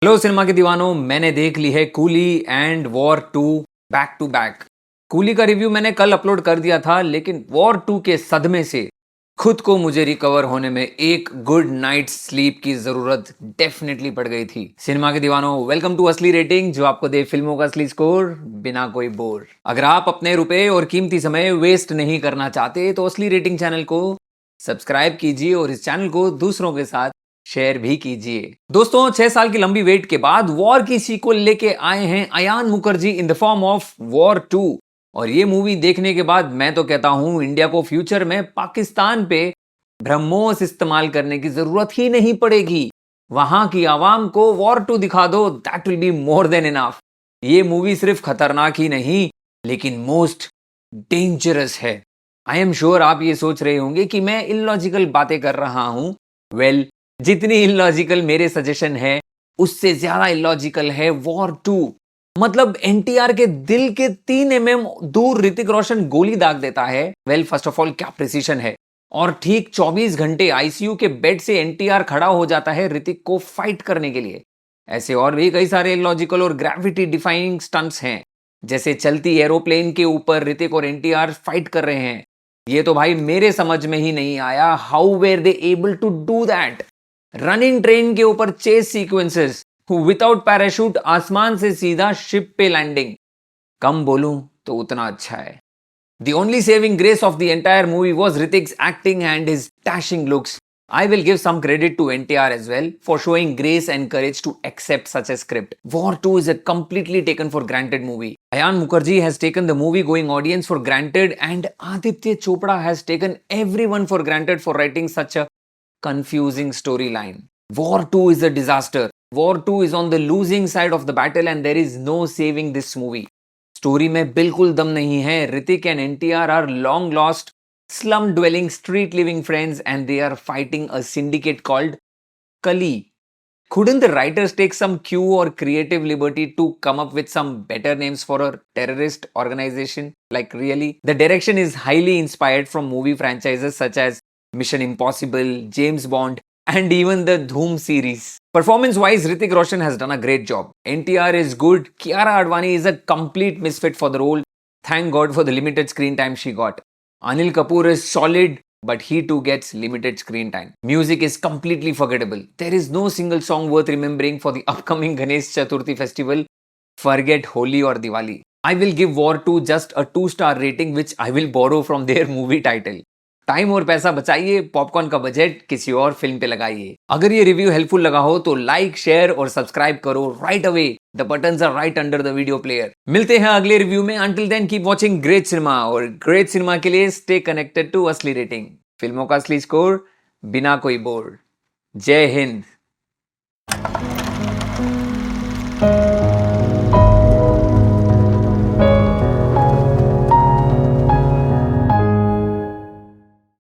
Hello cinema के दीवानों, मैंने देख ली है Coolie and War 2 back to back. Coolie का रिव्यू मैंने कल अपलोड कर दिया था, लेकिन वॉर 2 के सदमे से खुद को मुझे रिकवर होने में एक गुड नाइट स्लीप की जरूरत डेफिनेटली पड़ गई थी। सिनेमा के दीवानों, वेलकम टू असली रेटिंग, जो आपको दे फिल्मों का असली स्कोर बिना कोई बोर। अगर आप अपने रुपए और कीमती समय वेस्ट नहीं करना चाहते तो असली रेटिंग चैनल को सब्सक्राइब कीजिए और इस चैनल को दूसरों के साथ शेयर भी कीजिए। दोस्तों, 6 साल की लंबी वेट के बाद वॉर की सीक्वल लेके आए हैं Ayan Mukerji in the form of War 2। और ये मूवी देखने के बाद मैं तो कहता हूं, इंडिया को फ्यूचर में पाकिस्तान पे ब्रह्मोस इस्तेमाल करने की जरूरत ही नहीं पड़ेगी। वहां की आवाम को वॉर 2 दिखा दो, that will be more than enough. ये मूवी सिर्फ खतरनाक ही नहीं, लेकिन मोस्ट डेंजरस है। आई एम श्योर आप ये सोच रहे होंगे कि मैं इलॉजिकल बातें कर रहा हूं। वेल, जितनी इलॉजिकल मेरे सजेशन है, उससे ज्यादा इलॉजिकल है वॉर 2। मतलब एनटीआर के दिल के 3 mm दूर ऋतिक रोशन गोली दाग देता है। वेल, फर्स्ट ऑफ ऑल क्या प्रिसीशन है। और ठीक 24 घंटे आईसीयू के बेड से एनटीआर खड़ा हो जाता है ऋतिक को फाइट करने के लिए। ऐसे और भी कई सारे इलॉजिकल और ग्रेविटी डिफाइनिंग स्टंट्स हैं, जैसे चलती एरोप्लेन के ऊपर ऋतिक और एनटीआर फाइट कर रहे हैं। ये तो भाई मेरे समझ में ही नहीं आया, how were they able to do that. Running train के ऊपर चेस सीक्वेंसेस, विदाउट पैराशूट आसमान से सीधा शिप पे लैंडिंग। कम बोलूं तो उतना अच्छा है। The only saving grace of the entire movie was Hrithik's acting and his dashing looks. I will give some credit to NTR as well for showing grace and courage to accept such a script. War 2 is a completely taken for granted movie. Ayan Mukherjee has taken the movie going audience for granted, and Aditya Chopra has taken everyone for granted for writing such a confusing storyline. War 2 is a disaster. War 2 is on the losing side of the battle and there is no saving this movie. Story में बिल्कुल दम नहीं है। Hrithik and NTR are long lost slum dwelling street living friends and they are fighting a syndicate called Kali. Couldn't the writers take some cue or creative liberty to come up with some better names for a terrorist organization? Like, really? The direction is highly inspired from movie franchises such as Mission Impossible, James Bond, and even the Dhoom series. Performance wise, Hrithik Roshan has done a great job. NTR is good. Kiara Advani is a complete misfit for the role. Thank God for the limited screen time she got. Anil Kapoor is solid, but he too gets limited screen time. Music is completely forgettable. There is no single song worth remembering for the upcoming Ganesh Chaturthi festival. Forget Holi or Diwali. I will give War 2 just a 2-star rating, which I will borrow from their movie title. Time और पैसा बचाइए, popcorn का budget किसी और film पे लगाइए। अगर ये रिव्यू हेल्पफुल लगा हो तो लाइक, शेयर और सब्सक्राइब करो right away. The buttons are right under the video player. मिलते हैं अगले रिव्यू में। Until then keep watching great cinema, और ग्रेट सिनेमा के लिए stay connected to Asli rating, फिल्मों का असली स्कोर बिना कोई बोर। जय हिंद।